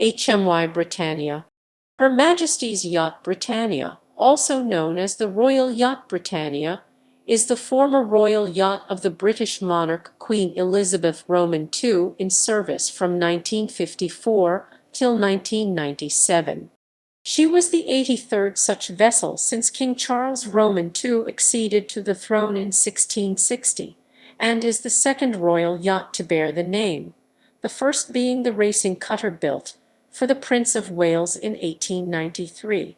HMY Britannia. Her Majesty's Yacht Britannia, also known as the Royal Yacht Britannia, is the former royal yacht of the British monarch Queen Elizabeth II in service from 1954 till 1997. She was the 83rd such vessel since King Charles II acceded to the throne in 1660, and is the second royal yacht to bear the name, the first being the racing cutter built for the Prince of Wales in 1893.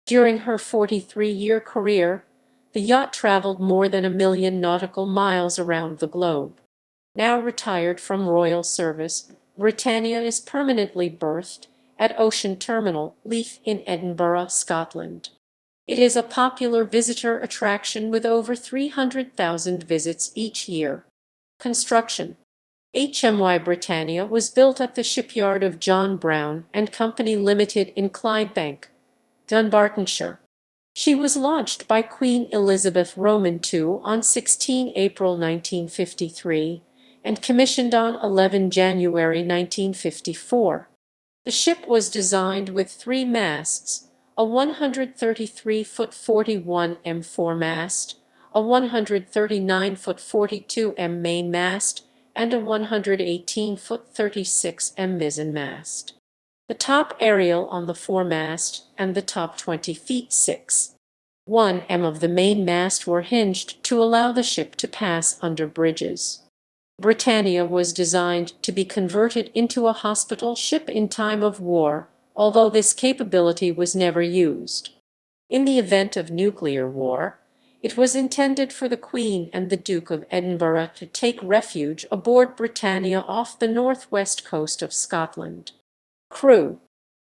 During her 43-year career, the yacht traveled more than 1 million nautical miles around the globe. Now retired from royal service, Britannia is permanently berthed at Ocean Terminal, Leith in Edinburgh, Scotland. It is a popular visitor attraction with over 300,000 visits each year. Construction. HMY Britannia was built at the shipyard of John Brown and Company Limited in Clydebank, Dunbartonshire. She was launched by Queen Elizabeth II on 16 April 1953 and commissioned on 11 January 1954. The ship was designed with 3 masts, a 133-foot 41 m foremast, a 139-foot 42 m mainmast, and a 118-foot 36 m mizzenmast. The top aerial on the foremast and the top 20 feet 6.1 m of the mainmast were hinged to allow the ship to pass under bridges. Britannia was designed to be converted into a hospital ship in time of war, although this capability was never used. In the event of nuclear war, it was intended for the Queen and the Duke of Edinburgh to take refuge aboard Britannia off the northwest coast of Scotland. Crew.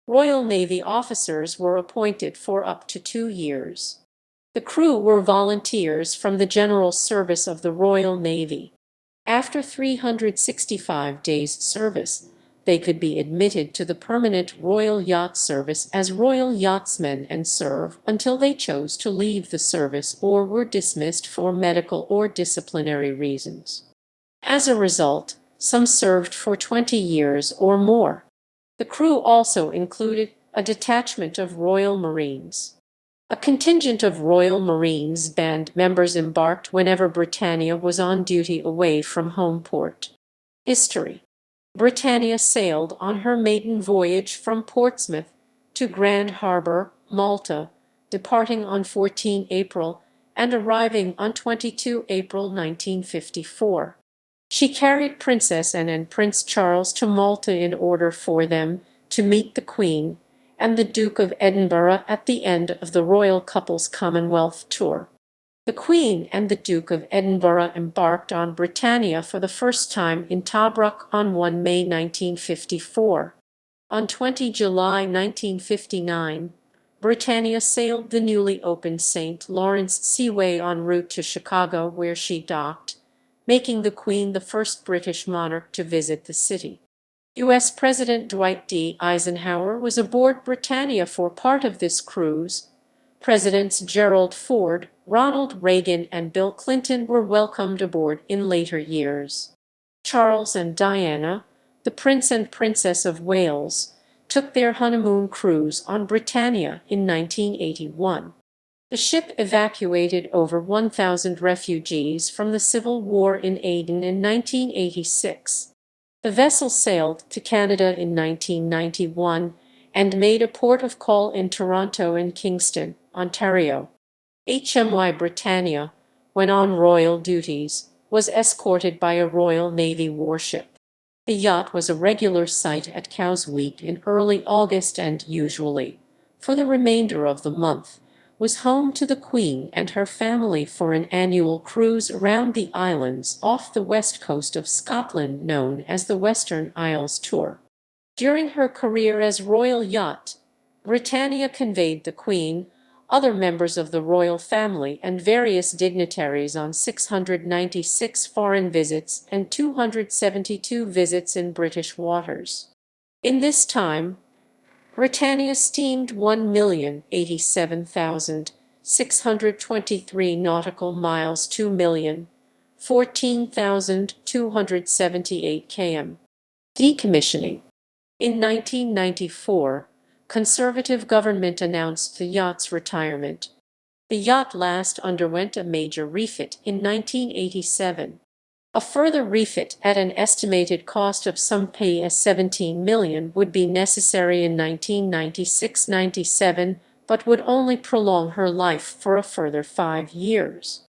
Royal Navy officers were appointed for up to 2 years. The crew were volunteers from the General Service of the Royal Navy. After 365 days' service, they could be admitted to the permanent Royal Yacht Service as Royal Yachtsmen and serve until they chose to leave the service or were dismissed for medical or disciplinary reasons. As a result, some served for 20 years or more. The crew also included a detachment of Royal Marines. A contingent of Royal Marines band members embarked whenever Britannia was on duty away from home port. History. Britannia sailed on her maiden voyage from Portsmouth to Grand Harbour, Malta, departing on 14 April and arriving on 22 April 1954. She carried Princess Anne and Prince Charles to Malta in order for them to meet the Queen and the Duke of Edinburgh at the end of the royal couple's Commonwealth tour. The Queen and the Duke of Edinburgh embarked on Britannia for the first time in Tobruk on 1 May 1954. On 20 July 1959, Britannia sailed the newly opened St. Lawrence Seaway en route to Chicago, where she docked, making the Queen the first British monarch to visit the city. U.S. President Dwight D. Eisenhower was aboard Britannia for part of this cruise. Presidents Gerald Ford, Ronald Reagan, and Bill Clinton were welcomed aboard in later years. Charles and Diana, the Prince and Princess of Wales, took their honeymoon cruise on Britannia in 1981. The ship evacuated over 1,000 refugees from the Civil War in Aden in 1986. The vessel sailed to Canada in 1991 and made a port of call in Toronto and Kingston, Ontario. HMY Britannia, when on royal duties, was escorted by a Royal Navy warship. The yacht was a regular sight at Cowes Week in early August and usually, for the remainder of the month, was home to the Queen and her family for an annual cruise around the islands off the west coast of Scotland known as the Western Isles Tour. During her career as Royal Yacht, Britannia conveyed the Queen, other members of the royal family, and various dignitaries on 696 foreign visits and 272 visits in British waters. In this time, Britannia steamed 1,087,623 nautical miles, 2,014,278 km. Decommissioning. In 1994, Conservative government announced the yacht's retirement. The yacht last underwent a major refit in 1987. A further refit at an estimated cost of some £17 million would be necessary in 1996-97, but would only prolong her life for a further 5 years.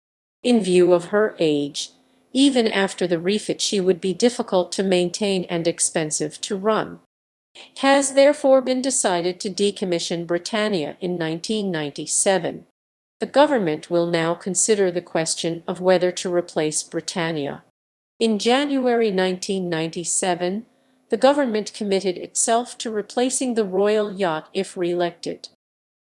In view of her age, even after the refit she would be difficult to maintain and expensive to run. It has therefore been decided to decommission Britannia in 1997. The government will now consider the question of whether to replace Britannia. In January 1997, the government committed itself to replacing the Royal Yacht if re-elected.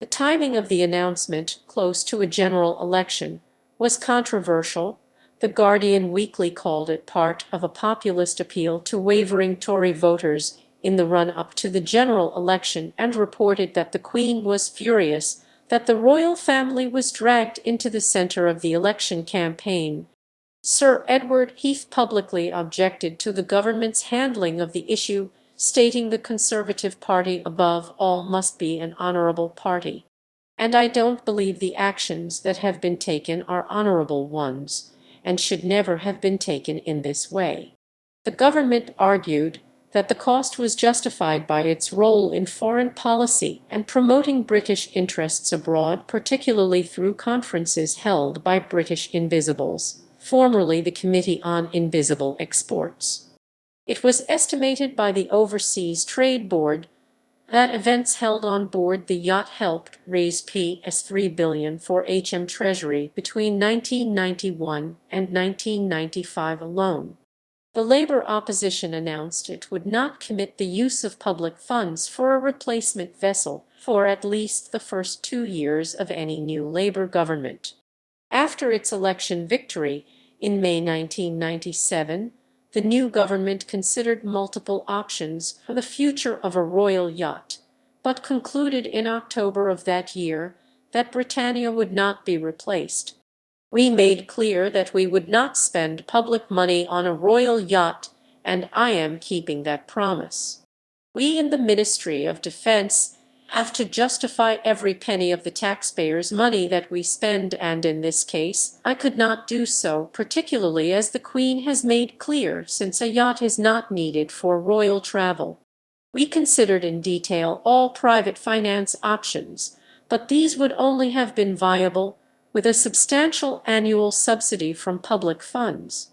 The timing of the announcement, close to a general election, was controversial. The Guardian Weekly called it part of a populist appeal to wavering Tory voters in the run-up to the general election and reported that the Queen was furious that the royal family was dragged into the centre of the election campaign. Sir Edward Heath publicly objected to the government's handling of the issue, stating the Conservative Party above all must be an honourable party. And I don't believe the actions that have been taken are honourable ones, and should never have been taken in this way. The government argued that the cost was justified by its role in foreign policy and promoting British interests abroad, particularly through conferences held by British Invisibles, formerly the Committee on Invisible Exports. It was estimated by the Overseas Trade Board that events held on board the yacht helped raise £3 billion for HM Treasury between 1991 and 1995 alone. The Labour opposition announced it would not commit the use of public funds for a replacement vessel for at least the first 2 years of any new Labour government. After its election victory in May 1997, the new government considered multiple options for the future of a royal yacht, but concluded in October of that year that Britannia would not be replaced. We made clear that we would not spend public money on a royal yacht, and I am keeping that promise. We in the Ministry of Defence have to justify every penny of the taxpayers' money that we spend, and in this case I could not do so, particularly as the Queen has made clear, since a yacht is not needed for royal travel. We considered in detail all private finance options, but these would only have been viable with a substantial annual subsidy from public funds.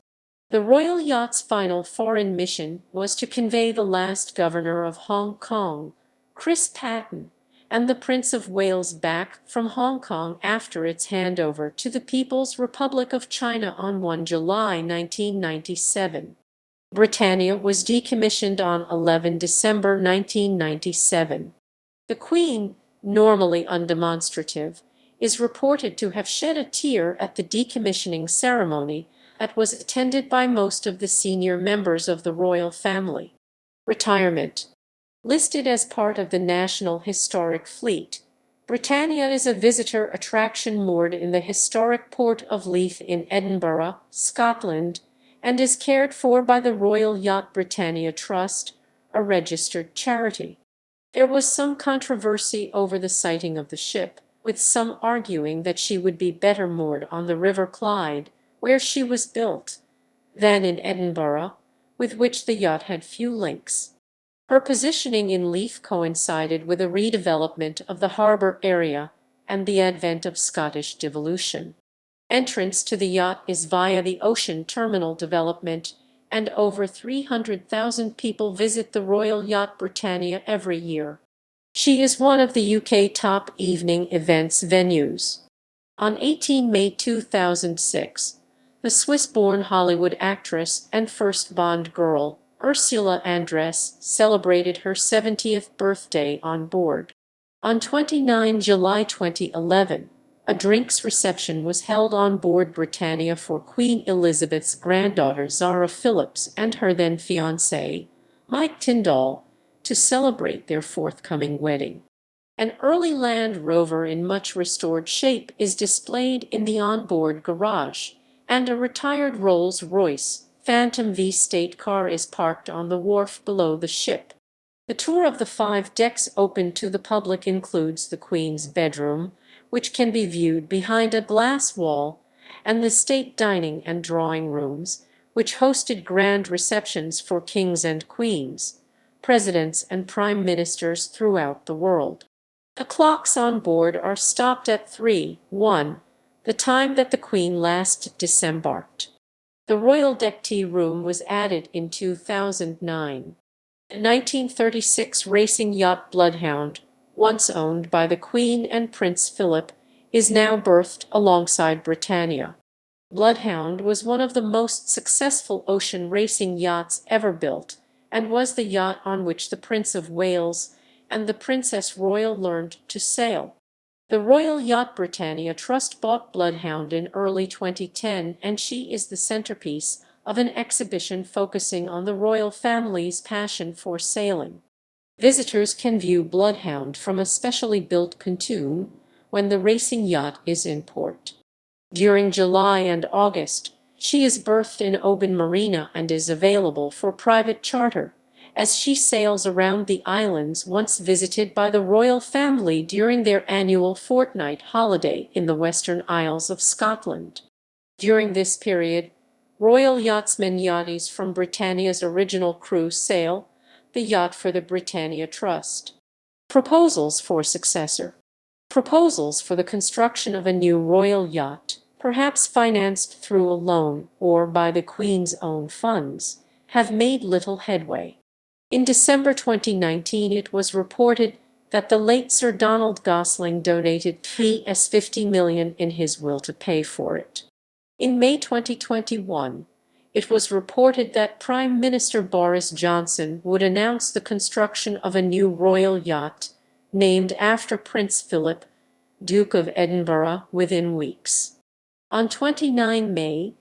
The Royal Yacht's final foreign mission was to convey the last governor of Hong Kong, Chris Patten, and the Prince of Wales back from Hong Kong after its handover to the People's Republic of China on 1 July 1997. Britannia was decommissioned on 11 December 1997. The Queen, normally undemonstrative, is reported to have shed a tear at the decommissioning ceremony that was attended by most of the senior members of the royal family. Retirement. Listed as part of the National Historic Fleet, Britannia is a visitor attraction moored in the historic port of Leith in Edinburgh, Scotland, and is cared for by the Royal Yacht Britannia Trust, a registered charity. There was some controversy over the sighting of the ship, with some arguing that she would be better moored on the River Clyde, where she was built, than in Edinburgh, with which the yacht had few links. Her positioning in Leith coincided with a redevelopment of the harbour area and the advent of Scottish devolution. Entrance to the yacht is via the ocean terminal development, and over 300,000 people visit the Royal Yacht Britannia every year. She is one of the UK's top evening events venues. On 18 May 2006, the Swiss-born Hollywood actress and first Bond girl, Ursula Andress, celebrated her 70th birthday on board. On 29 July 2011, a drinks reception was held on board Britannia for Queen Elizabeth's granddaughter Zara Phillips and her then-fiancé, Mike Tyndall, to celebrate their forthcoming wedding. An early Land Rover in much restored shape is displayed in the onboard garage, and a retired Rolls-Royce Phantom V state car is parked on the wharf below the ship. The tour of the 5 decks open to the public includes the Queen's bedroom, which can be viewed behind a glass wall, and the state dining and drawing rooms, which hosted grand receptions for kings and queens, presidents and prime ministers throughout the world. The clocks on board are stopped at 3:1, the time that the Queen last disembarked. The Royal Deck Tea Room was added in 2009. The 1936 racing yacht Bloodhound, once owned by the Queen and Prince Philip, is now berthed alongside Britannia. Bloodhound was one of the most successful ocean racing yachts ever built, and was the yacht on which the Prince of Wales and the Princess Royal learned to sail. The Royal Yacht Britannia Trust bought Bloodhound in early 2010, and she is the centerpiece of an exhibition focusing on the royal family's passion for sailing. Visitors can view Bloodhound from a specially built pontoon when the racing yacht is in port. During July and August, she is berthed in Oban Marina and is available for private charter, as she sails around the islands once visited by the royal family during their annual fortnight holiday in the Western Isles of Scotland. During this period, Royal Yachtsmen yachties from Britannia's original crew sail the yacht for the Britannia Trust. Proposals for successor. Proposals for the construction of a new royal yacht, perhaps financed through a loan or by the Queen's own funds, have made little headway. In December 2019, it was reported that the late Sir Donald Gosling donated £50 million in his will to pay for it. In May 2021, it was reported that Prime Minister Boris Johnson would announce the construction of a new royal yacht named after Prince Philip, Duke of Edinburgh, within weeks. On 29 May,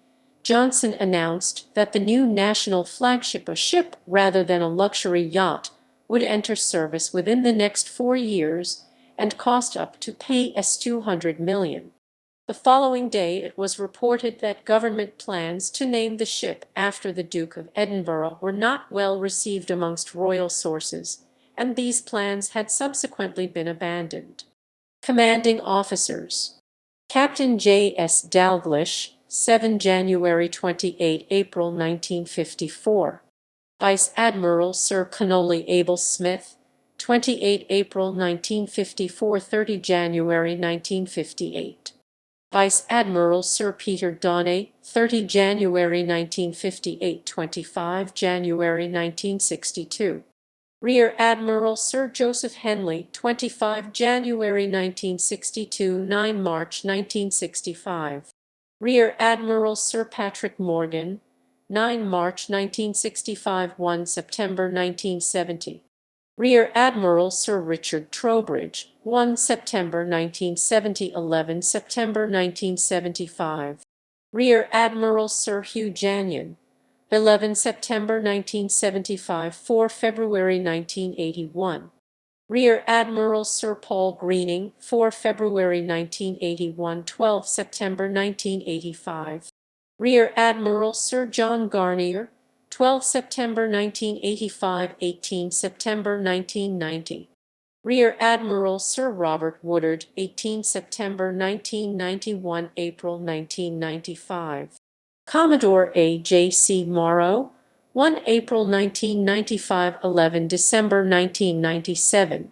Johnson announced that the new national flagship, a ship rather than a luxury yacht, would enter service within the next 4 years and cost up to £200 million. The following day, it was reported that government plans to name the ship after the Duke of Edinburgh were not well received amongst royal sources, and these plans had subsequently been abandoned. Commanding officers. Captain J.S. Dalglish, 7 January 28 April 1954. Vice Admiral Sir Connolly Abel Smith, 28 April 1954 30 January 1958. Vice Admiral Sir Peter Donnay, 30 January 1958 25 January 1962. Rear Admiral Sir Joseph Henley, 25 January 1962 9 March 1965. Rear Admiral Sir Patrick Morgan, 9 March 1965 1 September 1970. Rear Admiral Sir Richard Trowbridge, 1 September 1970 11 September 1975. Rear Admiral Sir Hugh Janyon, 11 September 1975 4 February 1981. Rear Admiral Sir Paul Greening, 4 February 1981 12 September 1985. Rear Admiral Sir John Garnier, 12 September 1985 18 September 1990. Rear Admiral Sir Robert Woodard, 18 September 1991 April 1995. Commodore A. J. C. Morrow, 1 April 1995 11 December 1997.